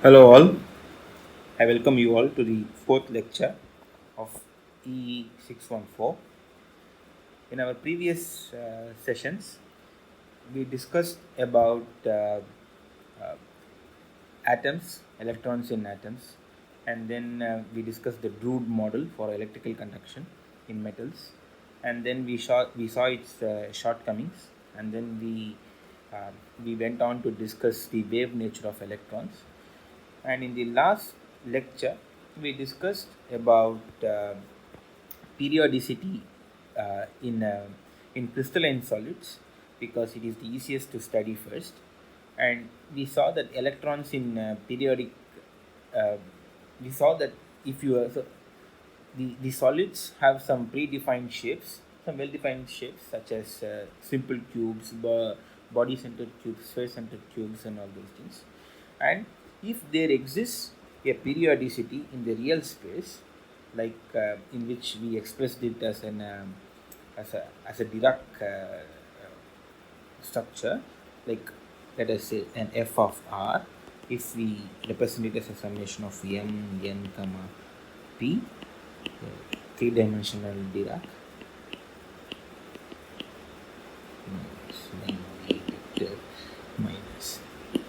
Hello, all. I welcome you all to the fourth lecture of E614. In our previous sessions, we discussed about uh, atoms, electrons in atoms, and then we discussed the Drude model for electrical conduction in metals, and then we saw its shortcomings, and then we went on to discuss the wave nature of electrons. And in the last lecture, we discussed about periodicity in crystalline solids because it is the easiest to study first. And we saw that electrons in periodic, uh, we saw that if you are, so the solids have some predefined shapes, some well-defined shapes such as simple cubes, body-centered cubes, sphere-centered cubes, and all those things. And if there exists a periodicity in the real space, like in which we expressed it as an as a Dirac structure, like let us say an f of r, if we represent it as a summation of m, n, comma p, three-dimensional Dirac minus 1 vector minus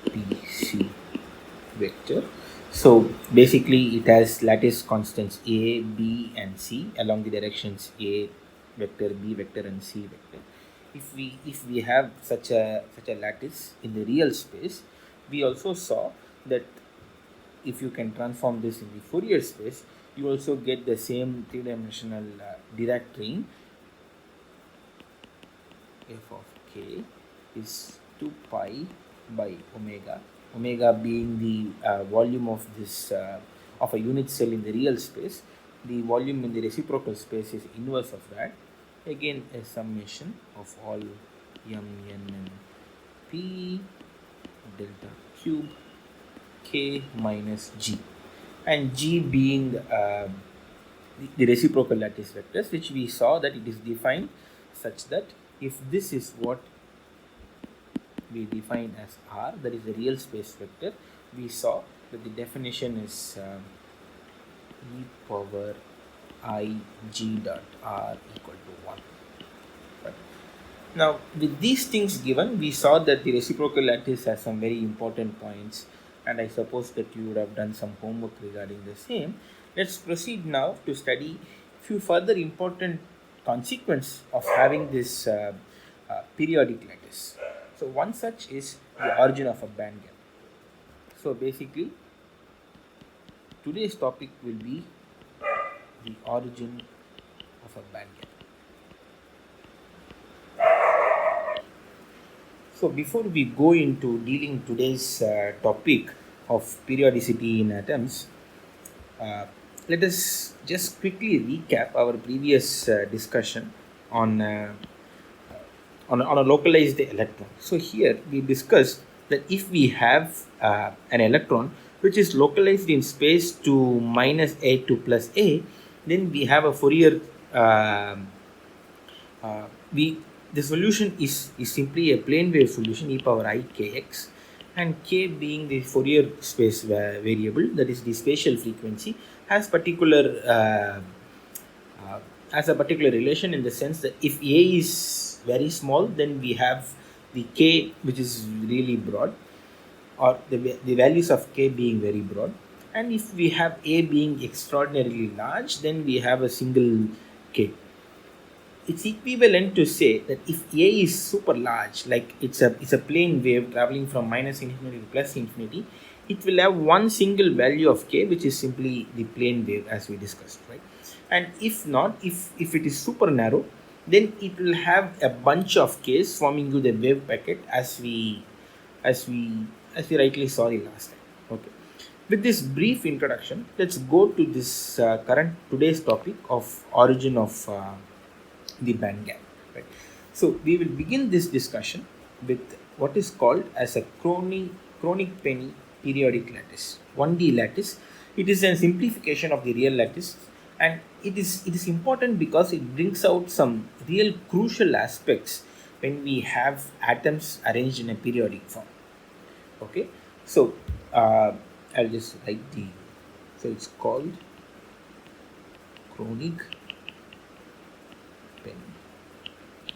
pc vector. So basically it has lattice constants a, b and c along the directions a vector, b vector and c vector. If we have such a lattice in the real space, we also saw that if you can transform this in the Fourier space, you also get the same three-dimensional Dirac train. F of k is 2 pi by omega, omega being the volume of this of a unit cell in the real space. The volume in the reciprocal space is inverse of that. Again, a summation of all m, n and p delta cube k minus g, and g being the reciprocal lattice vectors, which we saw that it is defined such that if this is what we define as R, that is the real space vector, we saw that the definition is e power I g dot R equal to 1. Right. Now, with these things given, we saw that the reciprocal lattice has some very important points, and I suppose that you would have done some homework regarding the same. Let's proceed now to study few further important consequence of having this periodic lattice. So one such is the origin of a band gap. So basically, today's topic will be the origin of a band gap. So before we go into dealing today's topic of periodicity in atoms, uh, let us just quickly recap our previous discussion on, on a localized electron. So here we discussed that if we have an electron which is localized in space to minus a to plus a, then we have a Fourier we the solution is simply a plane wave solution e power I kx, and k being the Fourier space variable, that is the spatial frequency, has particular has a particular relation in the sense that if a is very small, then we have the k which is really broad, or the values of k being very broad, and if we have a being extraordinarily large, then we have a single k. It's equivalent to say that if a is super large, like it's a plane wave traveling from minus infinity to plus infinity, it will have one single value of k, which is simply the plane wave as we discussed, right? And if not, if it is super narrow, then it will have a bunch of k's forming you the wave packet, as we as we rightly saw the last time. Okay, with this brief introduction, let's go to this current today's topic of origin of the band gap. Right. So we will begin this discussion with what is called as a chronic penny periodic lattice, 1D lattice. It is a simplification of the real lattice, and it is important because it brings out some real crucial aspects when we have atoms arranged in a periodic form. Okay, so uh, I'll just write the, so it's called Kronig pen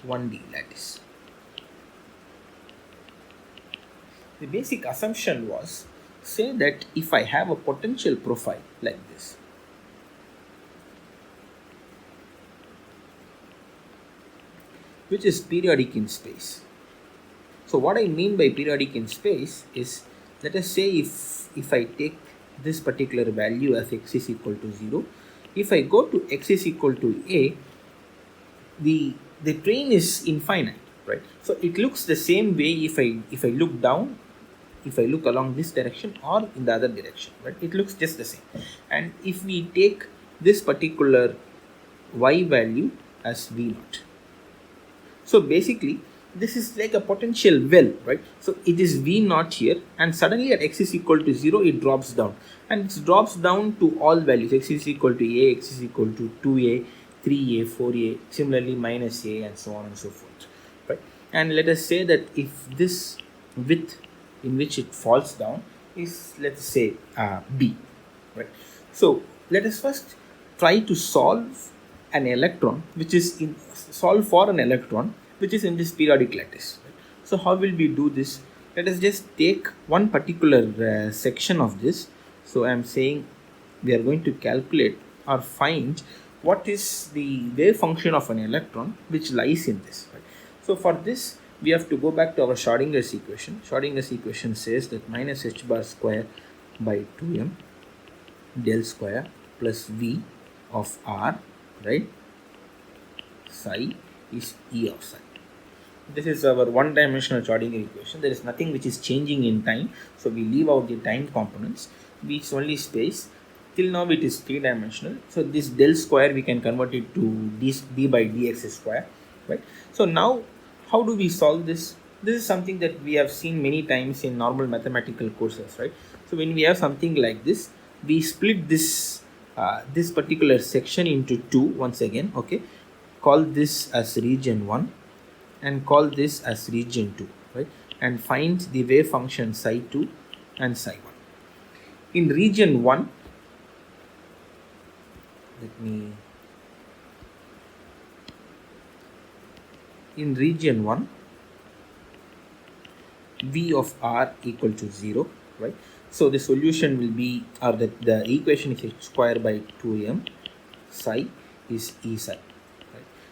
1D lattice. The basic assumption was, say that if I have a potential profile like this, which is periodic in space. So what I mean by periodic in space is, let us say if I take this particular value as x is equal to 0, if I go to x is equal to a, the train is infinite, right? So it looks the same way if I look down, if I look along this direction or in the other direction, right? It looks just the same. And if we take this particular y value as v naught, so basically this is like a potential well, right? So it is v naught here, and suddenly at x is equal to 0 it drops down, and it drops down to all values. X is equal to a, x is equal to 2a, 3a, 4a, similarly minus a, and so on and so forth, right? And let us say that if this width in which it falls down is, let's say, b, right? So let us first try to solve an electron which is in, solve for an electron which is in this periodic lattice, right? So how will we do this? Let us just take one particular section of this. So I am saying we are going to calculate or find what is the wave function of an electron which lies in this, right? So for this we have to go back to our Schrodinger's equation. Schrodinger's equation says that minus h bar square by 2m del square plus v of r, right, psi is E of psi. This is our one-dimensional Schrodinger equation. There is nothing which is changing in time, so we leave out the time components. V is only space. Till now it is three-dimensional. So this del square we can convert it to d by dx square, right? So now how do we solve this? This is something that we have seen many times in normal mathematical courses, right? So when we have something like this, we split this this particular section into two once again, okay? Call this as region 1 and call this as region 2, right? And find the wave function psi 2 and psi 1. In region 1, in region 1, v of r equal to 0, right? So the solution will be, or the equation is h square by 2m, psi is E psi.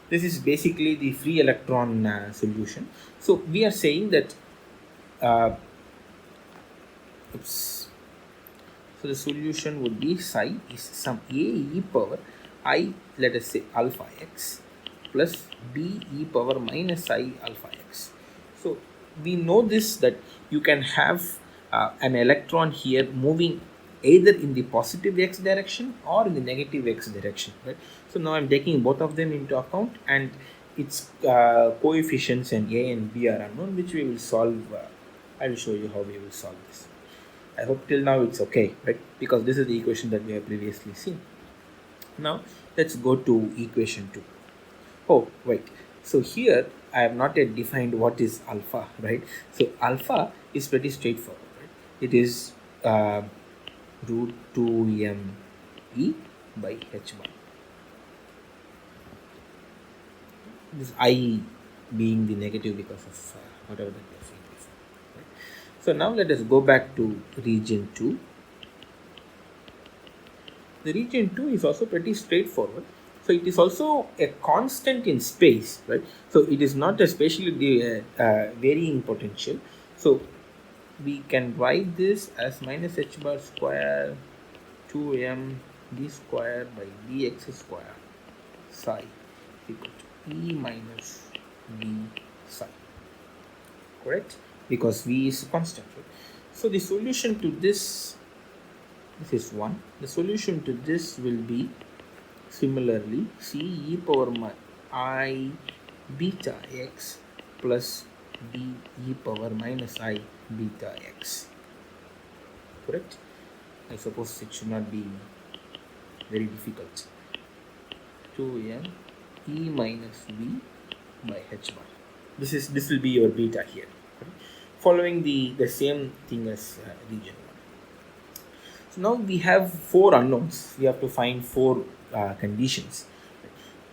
This is basically the free electron solution. So we are saying that so the solution would be psi is some a e power I, let us say, alpha x plus b e power minus I alpha x. So we know this, that you can have an electron here moving either in the positive x direction or in the negative x direction, right? So now I'm taking both of them into account, and its coefficients and a and b are unknown, which we will solve. I will show you how we will solve this. I hope till now it's okay, right? Because this is the equation that we have previously seen. Now let's go to equation 2. Oh wait, so here I have not yet defined what is alpha, right? So alpha is pretty straightforward, right? It is root 2m e by h bar. This I being the negative because of whatever that we have seen before, right? So now let us go back to region 2. The region 2 is also pretty straightforward. So it is also a constant in space, right? So it is not a spatially varying potential. So we can write this as minus h bar square 2m d square by dx square psi equal to e minus v psi, correct? Because v is constant, right? So the solution to this is 1. The solution to this will be similarly c e power I beta x plus b e power minus I beta x, correct? I suppose it should not be very difficult. 2m e minus v by h bar. This will be your beta here, correct? Following the same thing as region 1. So now we have four unknowns. We have to find four conditions.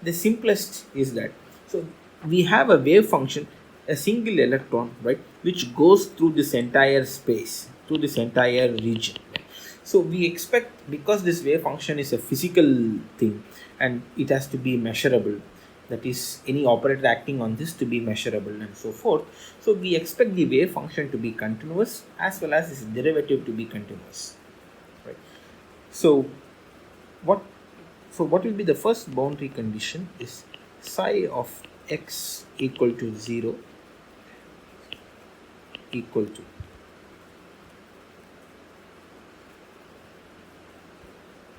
The simplest is that, so we have a wave function, a single electron, right, which goes through this entire space, through this entire region. So we expect, because this wave function is a physical thing and it has to be measurable, that is any operator acting on this to be measurable and so forth. So we expect the wave function to be continuous as well as its derivative to be continuous, right? So what what will be the first boundary condition is psi of x equal to 0 equal to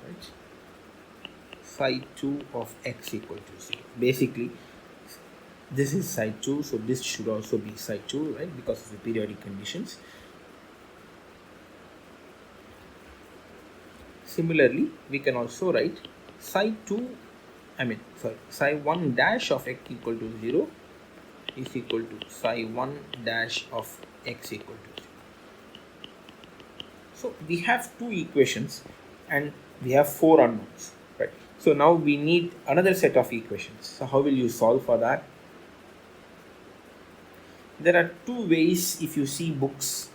right, psi 2 of x equal to 0. Basically this is psi 2, so this should also be psi 2, right, because of the periodic conditions. Similarly, we can also write psi 2, psi 1 dash of x equal to 0 is equal to psi 1 dash of x equal to 0. So we have two equations and we have four unknowns, right? So now we need another set of equations. So how will you solve for that? There are two ways. If you see books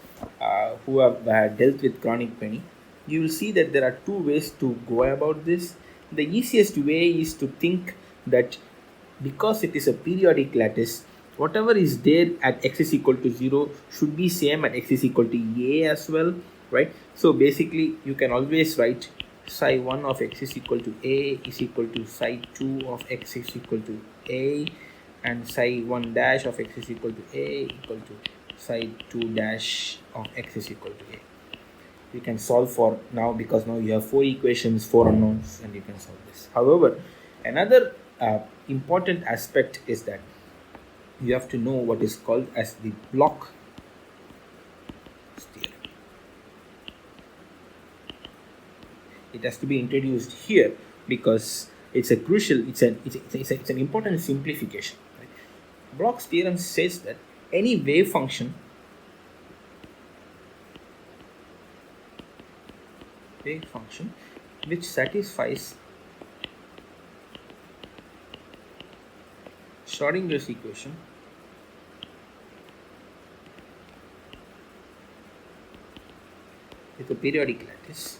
who have dealt with chronic penny, you will see that there are two ways to go about this. The easiest way is to think that because it is a periodic lattice, whatever is there at x is equal to 0 should be same at x is equal to a as well, right? So basically you can always write psi 1 of x is equal to a is equal to psi 2 of x is equal to a, and psi 1 dash of x is equal to a equal to psi 2 dash of x is equal to a. You can solve for now, because now you have four equations, four unknowns, and you can solve this. However, another important aspect is that you have to know what is called as the Bloch theorem. It has to be introduced here because it's a crucial, it's an important simplification. Right? Bloch's theorem says that any wave function which satisfies Schrodinger's equation with a periodic lattice,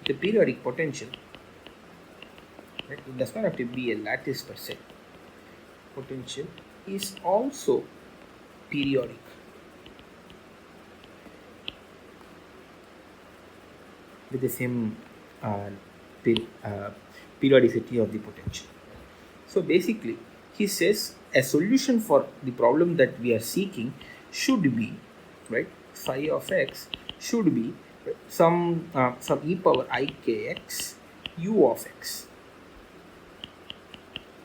with a periodic potential, right? It does not have to be a lattice per se. Potential is also periodic. With the same periodicity of the potential. So basically, he says a solution for the problem that we are seeking should be, right, psi of x should be some e power I kx u of x,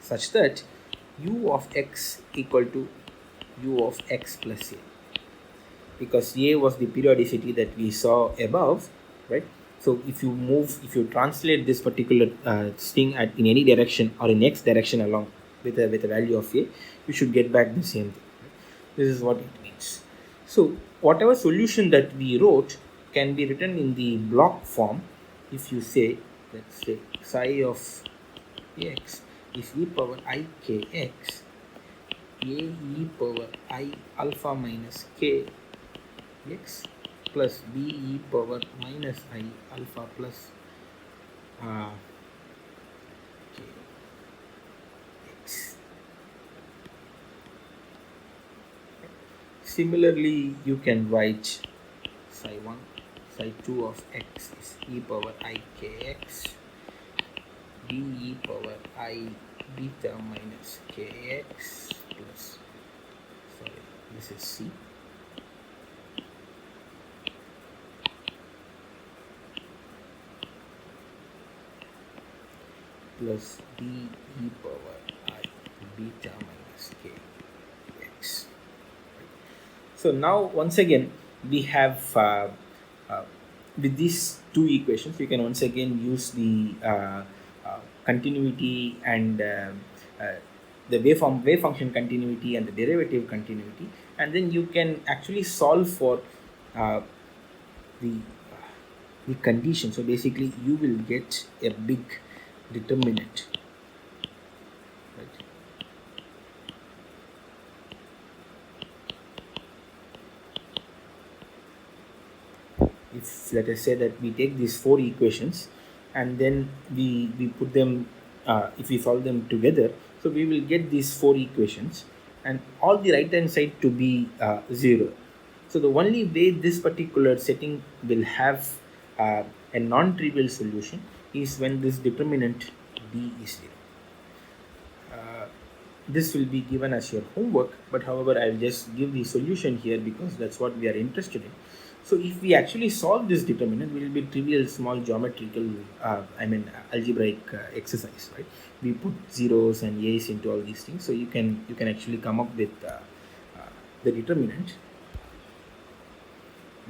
such that u of x equal to u of x plus a, because a was the periodicity that we saw above, right? So if you translate this particular thing in any direction or in x direction along with a value of a, you should get back the same thing. This is what it means. So whatever solution that we wrote can be written in the Bloch form. If you say, let's say psi of x is e power I kx a e power I alpha minus k x plus b e power minus I alpha plus k x. Similarly, you can write psi 1, psi 2 of x is e power I kx b e power I beta minus kx plus, sorry, this is c, plus b e power I beta minus k x. So now once again we have with these two equations you can once again use the continuity and the wave function continuity and the derivative continuity, and then you can actually solve for the the condition. So basically you will get a big determinant, right? If let us say that we take these four equations and then we put them, if we solve them together, so we will get these four equations and all the right hand side to be 0. So the only way this particular setting will have a non-trivial solution is when this determinant b is 0. This will be given as your homework, but however I'll just give the solution here because that's what we are interested in. So if we actually solve this determinant, it will be trivial small geometrical algebraic exercise, right? We put zeros and a's into all these things, so you can actually come up with the determinant.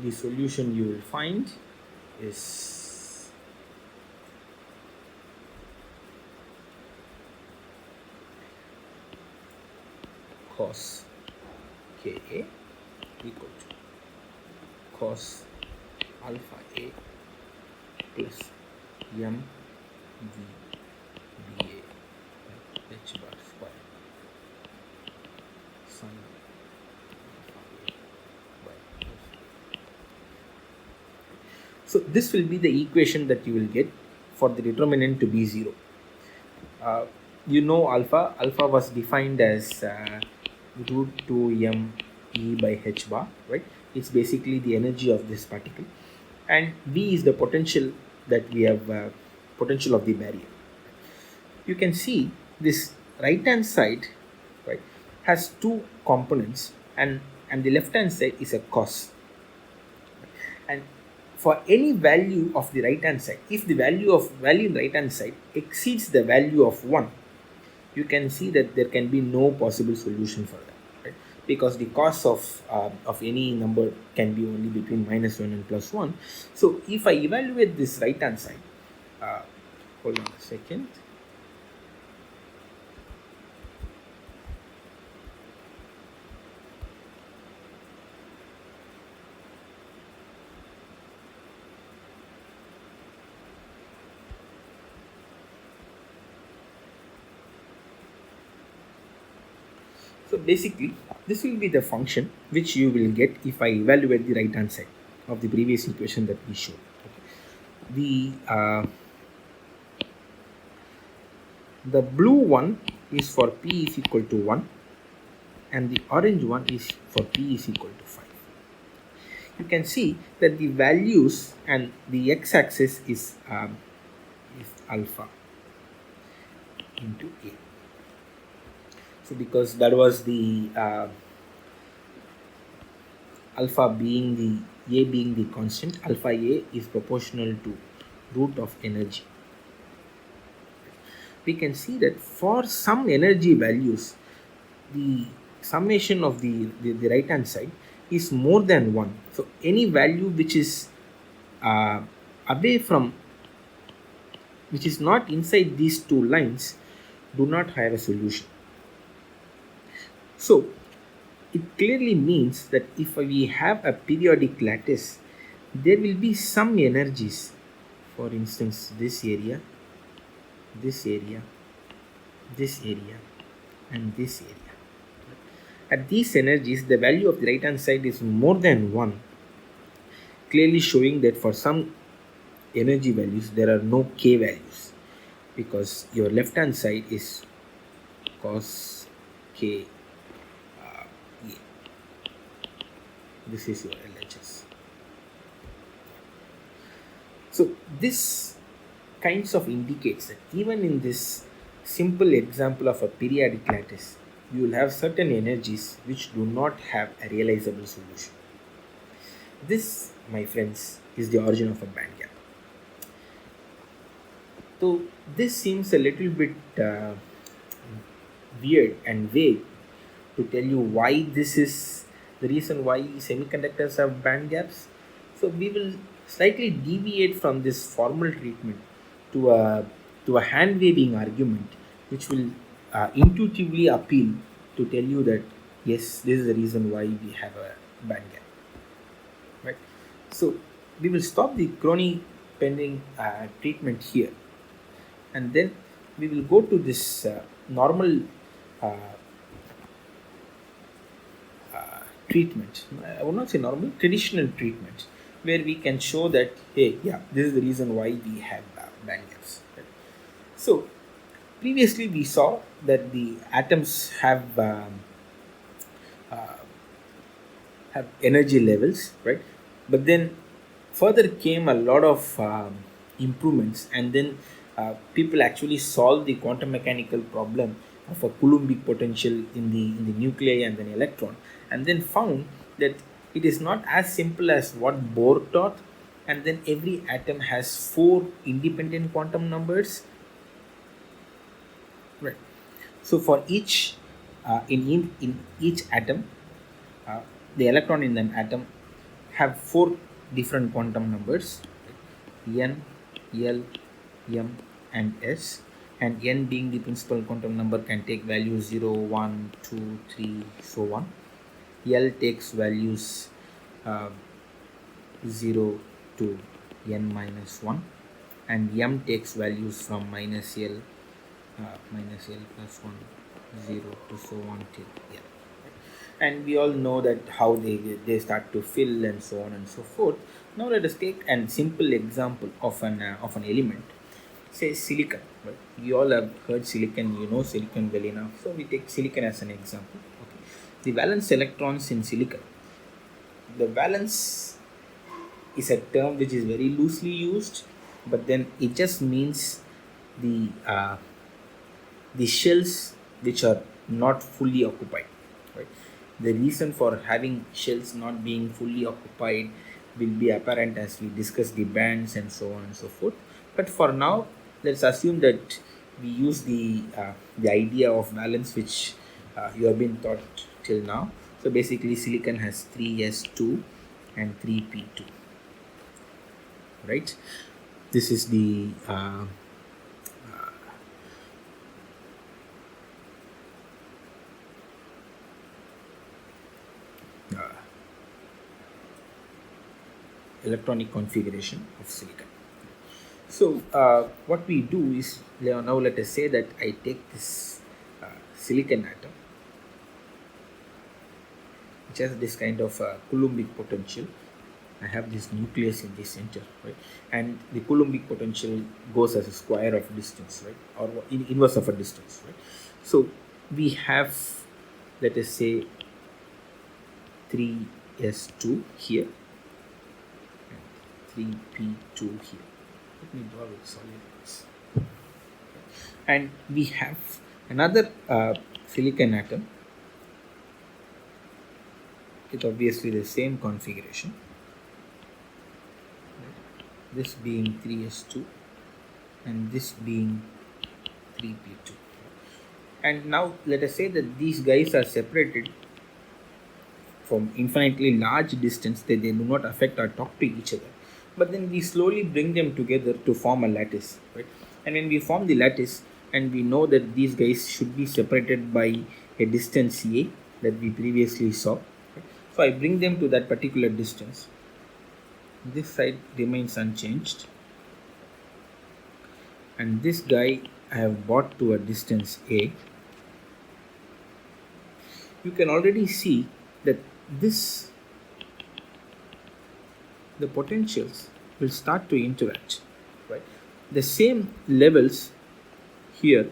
The solution you will find is cos ka equal to cos alpha a plus m v dA h bar square sin alpha a by f. So this will be the equation that you will get for the determinant to be 0. You know alpha was defined as root 2 m e by h bar, right? It's basically the energy of this particle, and v is the potential that we have, potential of the barrier. You can see this right hand side, right, has two components, and the left hand side is a cos. And for any value of the right hand side, if the value in right hand side exceeds the value of 1, you can see that there can be no possible solution for that, right? Because the cos of any number can be only between -1 and +1. So if I evaluate this right hand side, hold on a second. So basically, this will be the function which you will get if I evaluate the right hand side of the previous equation that we showed. The blue one is for p is equal to 1, and the orange one is for p is equal to 5. You can see that the values and the x-axis is alpha into a. So because that was the alpha being the a being the constant, alpha a is proportional to root of energy. We can see that for some energy values, the summation of the right hand side is more than 1. So any value which is away from, which is not inside these two lines, do not have a solution. So it clearly means that if we have a periodic lattice, there will be some energies, for instance this area, this area, this area, and this area. At these energies, the value of the right hand side is more than 1, clearly showing that for some energy values there are no k values, because your left hand side is cos k a. This is your LHS. So this kinds of indicates that even in this simple example of a periodic lattice, you will have certain energies which do not have a realizable solution. This, my friends, is the origin of a band gap. So this seems a little bit weird and vague to tell you why this is the reason why semiconductors have band gaps. So we will slightly deviate from this formal treatment to a hand waving argument, which will intuitively appeal to tell you that yes, this is the reason why we have a band gap, right? So we will stop the Crony pending treatment here, and then we will go to this normal uh, treatment. I would not say normal, traditional treatment, where we can show that, hey, yeah, this is the reason why we have band gaps. Right? So previously we saw that the atoms have energy levels, right? But then further came a lot of improvements, and then people actually solved the quantum mechanical problem of a Coulombic potential in the nuclei and then electron, and then found that it is not as simple as what Bohr taught, and then every atom has four independent quantum numbers, right? So for each in each atom, uh, the electron in an atom have four different quantum numbers, n, l, m, and s, and n being the principal quantum number can take values 0, 1, 2, 3, so on. L takes values uh, 0 to n minus 1, and m takes values from minus l plus 1, 0 to so on till l. And we all know that how they start to fill and so on and so forth. Now let us take a simple example of an element, say silicon. Right? We all have heard silicon, you know silicon well enough, so we take silicon as an example. Okay. The valence electrons in silicon, the valence is a term which is very loosely used, but then it just means the uh, the shells which are not fully occupied, right? The reason for having shells not being fully occupied will be apparent as we discuss the bands and so on and so forth. But for now, let's assume that we use the idea of valence which you have been taught till now. So basically silicon has 3s2 and 3p2, right? This is the electronic configuration of silicon. So what we do is, now let us say that I take this silicon atom which has this kind of Coulombic potential. I have this nucleus in the center, right? And the Coulombic potential goes as a square of distance, right? Or inverse of a distance, right? So we have, let us say, 3s2 here and 3p2 here. Let me draw with solid lines. And we have another silicon atom with obviously the same configuration, this being 3s2 and this being 3p2. And now let us say that these guys are separated from infinitely large distance, that they do not affect or talk to each other, but then we slowly bring them together to form a lattice, right? And when we form the lattice, and we know that these guys should be separated by a distance a that we previously saw, right? So I bring them to that particular distance. This side remains unchanged, and this guy I have brought to a distance a. You can already see that the potentials will start to interact, right? The same levels here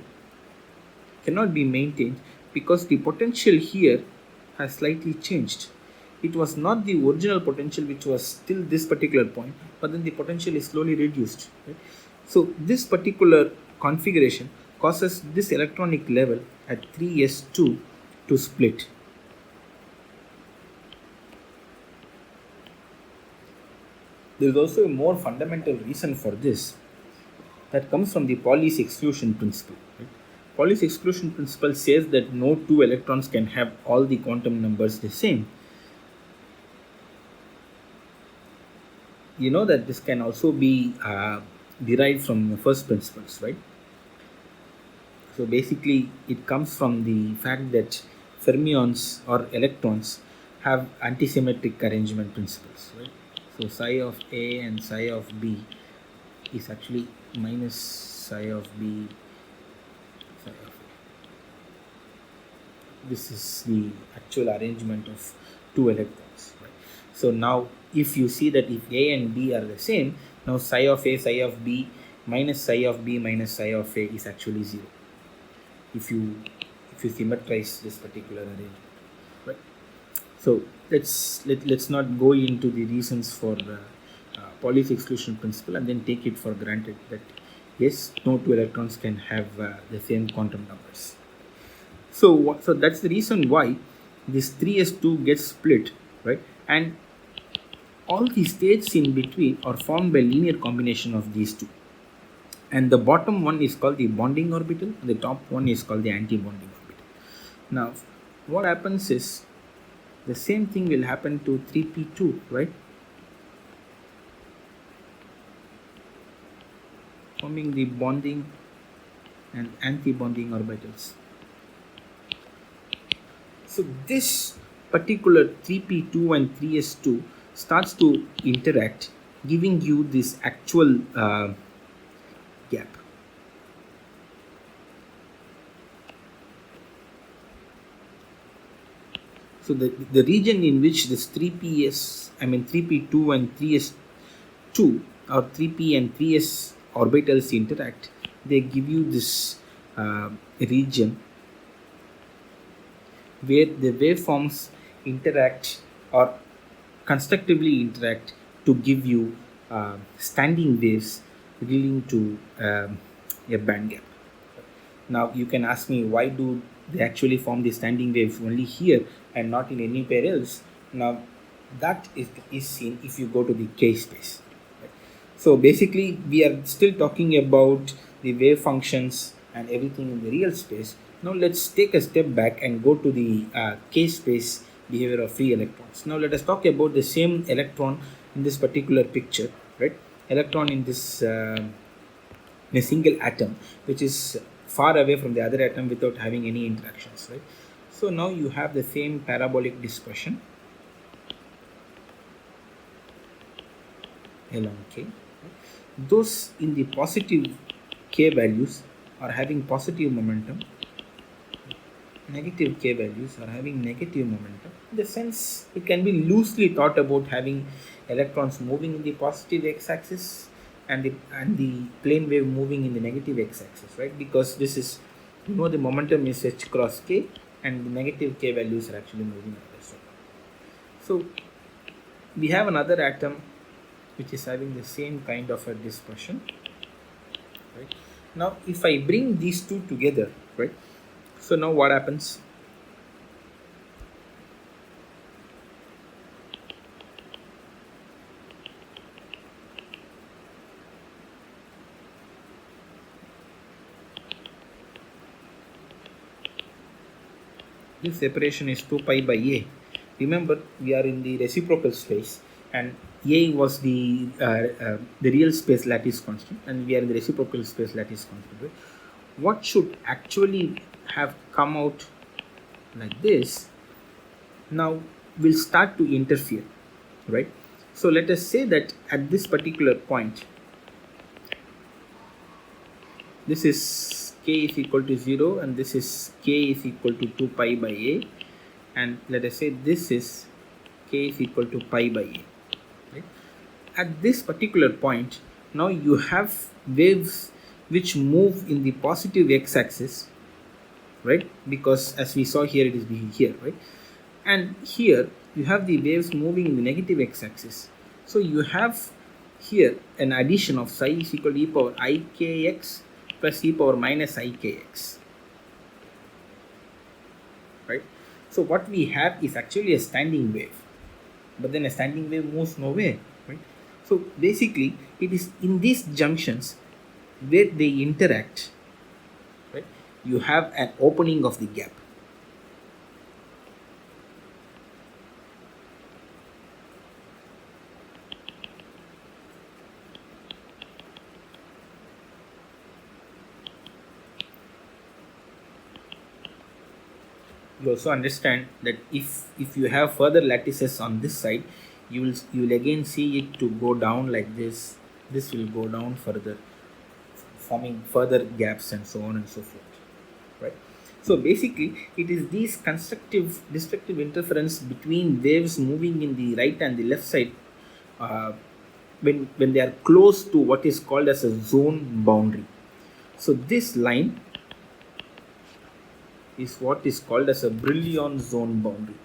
cannot be maintained because the potential here has slightly changed. It was not the original potential which was still this particular point, but then the potential is slowly reduced, right? So this particular configuration causes this electronic level at 3s2 to split. There is also a more fundamental reason for this that comes from the Pauli's exclusion principle. Right? Pauli's exclusion principle says that no two electrons can have all the quantum numbers the same. You know that this can also be derived from the first principles, right? So basically, it comes from the fact that fermions or electrons have antisymmetric arrangement principles, right? So psi of A and psi of B is actually minus psi of B, psi of A. This is the actual arrangement of two electrons. Right? So now if you see that if A and B are the same, now psi of A, psi of B minus psi of B minus psi of A is actually 0. If you symmetrize this particular arrangement. Right? So let's not go into the reasons for Pauli's exclusion principle and then take it for granted that yes, no two electrons can have the same quantum numbers. So that's the reason why this 3s2 gets split, right? And all the states in between are formed by linear combination of these two. And the bottom one is called the bonding orbital, and the top one is called the anti-bonding orbital. Now, what happens is the same thing will happen to 3p2, right? Forming the bonding and anti-bonding orbitals. So this particular 3p2 and 3s2 starts to interact, giving you this actual gap. So the region in which this 3p2 and 3s2 or 3p and 3s orbitals interact, they give you this region where the waveforms interact or constructively interact to give you standing waves leading to a band gap. Now you can ask me, why do they actually form the standing waves only here and not in anywhere else? Now that is seen if you go to the K space. So basically we are still talking about the wave functions and everything in the real space. Now let's take a step back and go to the K space behavior of free electrons. Now let us talk about the same electron in this particular picture, right? Electron in this in a single atom, which is far away from the other atom without having any interactions, right? So now you have the same parabolic dispersion along K. Those in the positive K values are having positive momentum, negative K values are having negative momentum. In the sense, it can be loosely thought about having electrons moving in the positive x-axis and the plane wave moving in the negative x-axis, right? Because this is, the momentum is h cross k and the negative K values are actually moving like this. So we have another atom which is having the same kind of a dispersion, right? Now if I bring these two together, right, so now what happens? This separation is 2 pi by a. Remember, we are in the reciprocal space and a was the real space lattice constant and we are in the reciprocal space lattice constant, right? What should actually have come out like this now will start to interfere, right? So let us say that at this particular point, this is k is equal to 0 and this is k is equal to 2 pi by a, and let us say this is k is equal to pi by a. Right? At this particular point, now you have waves which move in the positive x-axis, right? Because as we saw here, it is here, right? And here you have the waves moving in the negative x-axis. So you have here an addition of psi is equal to e power ikx plus e power minus ikx, right? So what we have is actually a standing wave, but then a standing wave moves nowhere, right? So basically it is in these junctions where they interact, right, you have an opening of the gap. You also understand that if you have further lattices on this side, you will again see it to go down like this. This will go down further, forming further gaps and so on and so forth, right? So basically it is these constructive destructive interference between waves moving in the right and the left side, uh, when they are close to what is called as a zone boundary. So this line is what is called as a Brillouin zone boundary.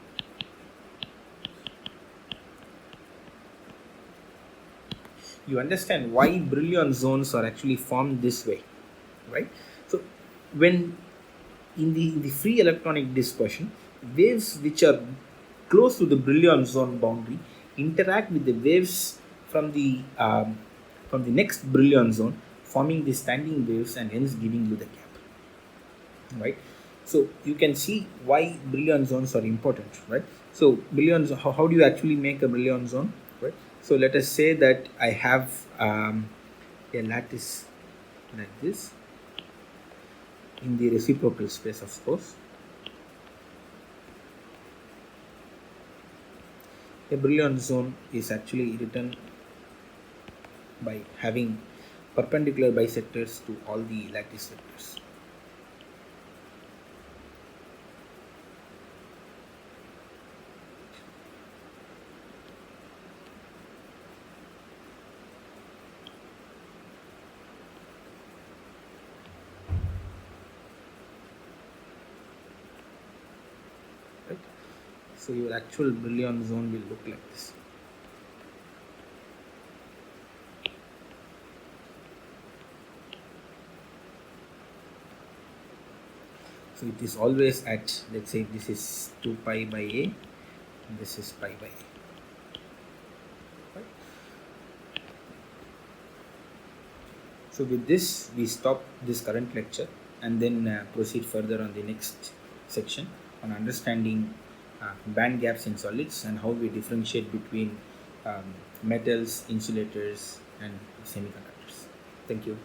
You understand why Brillouin zones are actually formed this way, right? So when in the free electronic dispersion, waves which are close to the Brillouin zone boundary interact with the waves from the next Brillouin zone, forming the standing waves and hence giving you the gap, right? So you can see why Brillouin zones are important, right? So how do you actually make a Brillouin zone, right? So let us say that I have a lattice like this in the reciprocal space, of course. A Brillouin zone is actually written by having perpendicular bisectors to all the lattice vectors. Right? So your actual Brillouin zone will look like this. So it is always at, let's say this is 2 pi by a, and this is pi by a. Right? So with this we stop this current lecture and then proceed further on the next section on understanding band gaps in solids and how we differentiate between metals, insulators and semiconductors. Thank you.